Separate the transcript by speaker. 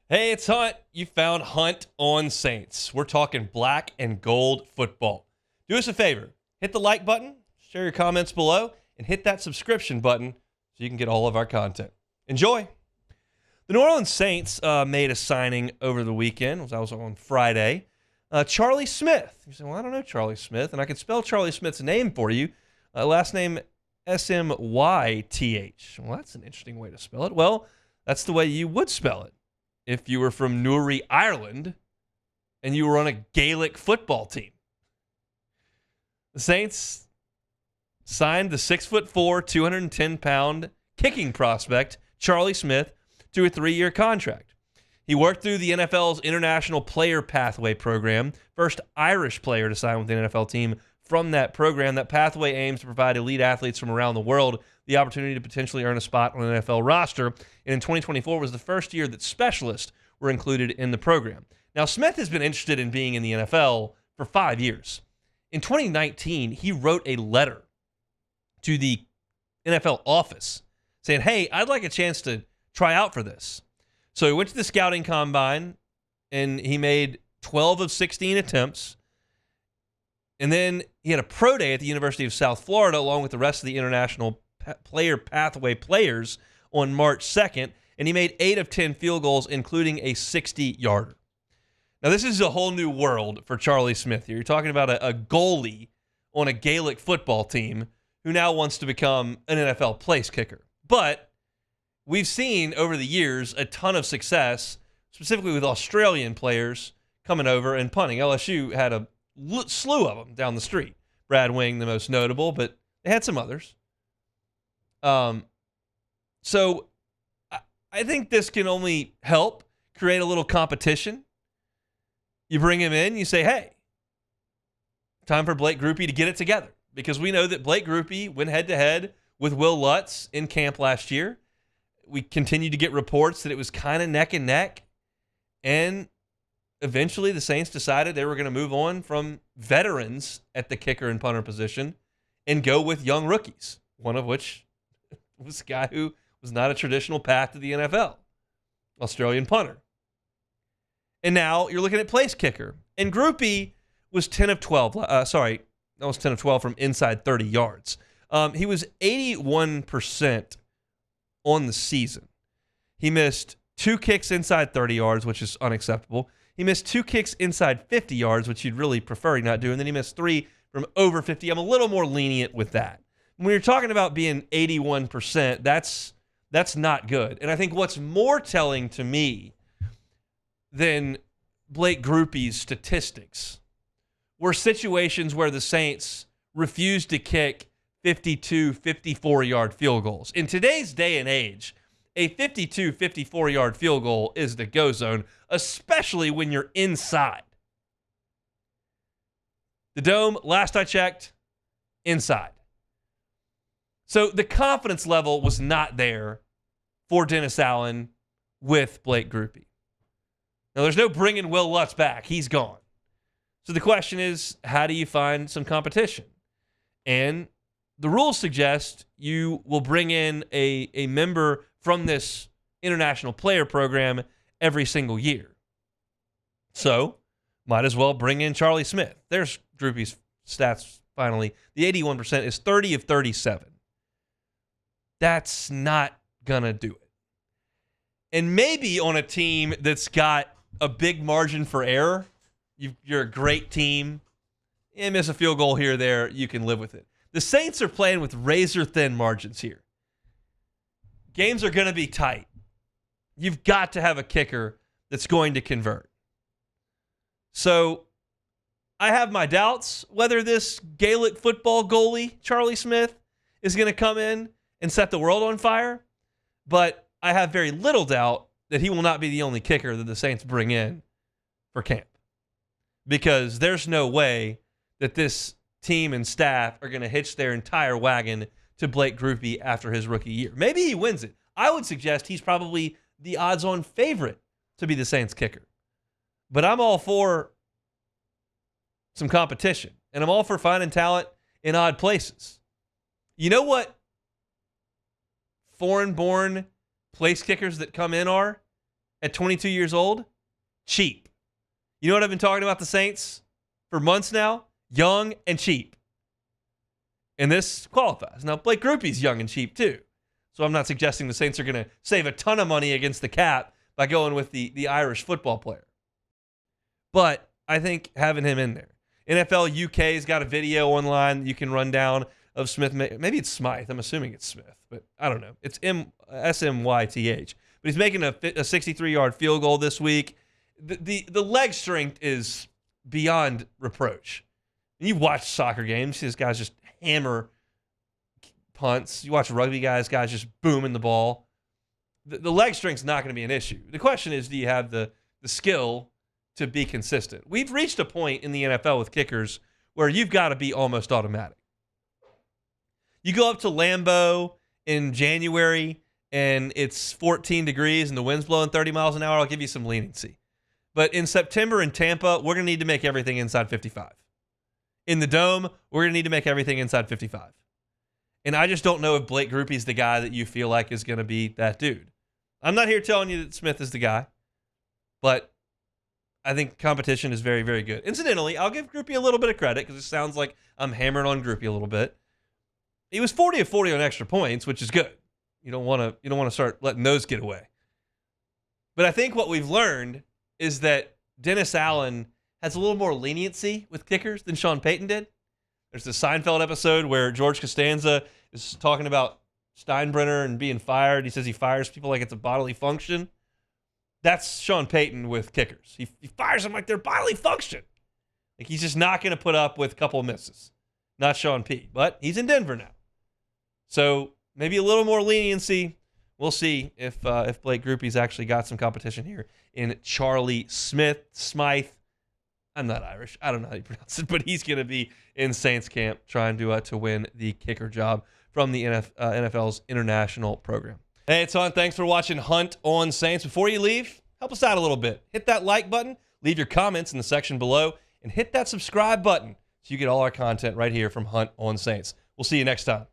Speaker 1: Hey, it's Hunt. You found Hunt on Saints. We're talking black and gold football. Do us a favor. Hit the like button, share your comments below, and hit that subscription button so you can get all of our content. Enjoy. The New Orleans Saints made a signing over the weekend. That was on Friday. Charlie Smyth. You say, well, I don't know Charlie Smyth, and I can spell Charlie Smith's name for you. Last name Smyth. Well, that's an interesting way to spell it. Well, that's the way you would spell it if you were from Newry, Ireland, and you were on a Gaelic football team. The Saints signed the 6'4", 210-pound kicking prospect, Charlie Smyth, to a 3-year contract. He worked through the NFL's International Player Pathway program, first Irish player to sign with the NFL team from that program. That pathway aims to provide elite athletes from around the world the opportunity to potentially earn a spot on an NFL roster. And in 2024 was the first year that specialists were included in the program. Now, Smyth has been interested in being in the NFL for 5 years. In 2019, he wrote a letter to the NFL office saying, hey, I'd like a chance to try out for this. So he went to the scouting combine, and he made 12 of 16 attempts. And then he had a pro day at the University of South Florida along with the rest of the International Player Pathway players on March 2nd, and he made 8 of 10 field goals, including a 60-yarder. Now, this is a whole new world for Charlie Smyth here. You're talking about a goalie on a Gaelic football team who now wants to become an NFL place kicker. But we've seen over the years a ton of success, specifically with Australian players coming over and punting. LSU had a slew of them down the street. Brad Wing, the most notable, but they had some others. So I think this can only help create a little competition. You bring him in, you say, hey, time for Blake Grupe to get it together. Because we know that Blake Grupe went head-to-head with Will Lutz in camp last year. We continue to get reports that it was kind of neck and neck. And eventually the Saints decided they were going to move on from veterans at the kicker and punter position and go with young rookies, one of which was a guy who was not a traditional path to the NFL, Australian punter. And now you're looking at place kicker. And Grupe was 10 of 12. That was 10 of 12 from inside 30 yards. He was 81% on the season. He missed 2 kicks inside 30 yards, which is unacceptable. He missed 2 kicks inside 50 yards, which you'd really prefer not do. And then he missed 3 from over 50. I'm a little more lenient with that. When you're talking about being 81%, that's not good. And I think what's more telling to me than Blake Grupe's statistics were situations where the Saints refused to kick 52, 54-yard field goals. In today's day and age, a 52, 54-yard field goal is the go zone, especially when you're inside. The Dome, last I checked, inside. So the confidence level was not there for Dennis Allen with Blake Grupe. Now, there's no bringing Will Lutz back. He's gone. So the question is, how do you find some competition? And the rules suggest you will bring in a member from this international player program every single year. So might as well bring in Charlie Smyth. There's Grupe's stats finally. The 81% is 30 of 37. That's not going to do it. And maybe on a team that's got a big margin for error, you're a great team, and miss a field goal here or there, you can live with it. The Saints are playing with razor-thin margins here. Games are going to be tight. You've got to have a kicker that's going to convert. So I have my doubts whether this Gaelic football goalie, Charlie Smyth, is going to come in and set the world on fire, but I have very little doubt that he will not be the only kicker that the Saints bring in for camp. Because there's no way that this team and staff are going to hitch their entire wagon to Blake Grupe after his rookie year. Maybe he wins it. I would suggest he's probably the odds-on favorite to be the Saints kicker. But I'm all for some competition, and I'm all for finding talent in odd places. You know what foreign-born place kickers that come in are? at 22 years old? Cheap. You know what I've been talking about the Saints for months now? Young and cheap. And this qualifies. Now, Blake Grupe's young and cheap too. So I'm not suggesting the Saints are going to save a ton of money against the cap by going with the Irish football player. But I think having him in there. NFL UK's got a video online that you can run down of Smyth. Maybe it's Smyth. I'm assuming it's Smyth, but I don't know. It's Smyth. But he's making a 63-yard field goal this week. The leg strength is beyond reproach. You watch soccer games, you see this guys just hammer punts. You watch rugby guys just booming the ball. The leg strength's not going to be an issue. The question is, do you have the skill to be consistent? We've reached a point in the NFL with kickers where you've got to be almost automatic. You go up to Lambeau in January and it's 14 degrees and the wind's blowing 30 miles an hour, I'll give you some leniency. But in September in Tampa, we're going to need to make everything inside 55. In the Dome, we're going to need to make everything inside 55. And I just don't know if Blake Grupe is the guy that you feel like is going to be that dude. I'm not here telling you that Smyth is the guy, but I think competition is very, very good. Incidentally, I'll give Grupe a little bit of credit because it sounds like I'm hammering on Grupe a little bit. He was 40 of 40 on extra points, which is good. You don't want to start letting those get away. But I think what we've learned is that Dennis Allen has a little more leniency with kickers than Sean Payton did. There's the Seinfeld episode where George Costanza is talking about Steinbrenner and being fired. He says he fires people like it's a bodily function. That's Sean Payton with kickers. He fires them like they're bodily function. Like he's just not going to put up with a couple of misses. Not Sean P. But he's in Denver now. So maybe a little more leniency. We'll see if Blake Grupe's actually got some competition here in Charlie Smyth. I'm not Irish. I don't know how you pronounce it, but he's going to be in Saints camp trying to win the kicker job from the NFL's international program. Hey, it's on. Thanks for watching Hunt on Saints. Before you leave, help us out a little bit. Hit that like button, leave your comments in the section below, and hit that subscribe button so you get all our content right here from Hunt on Saints. We'll see you next time.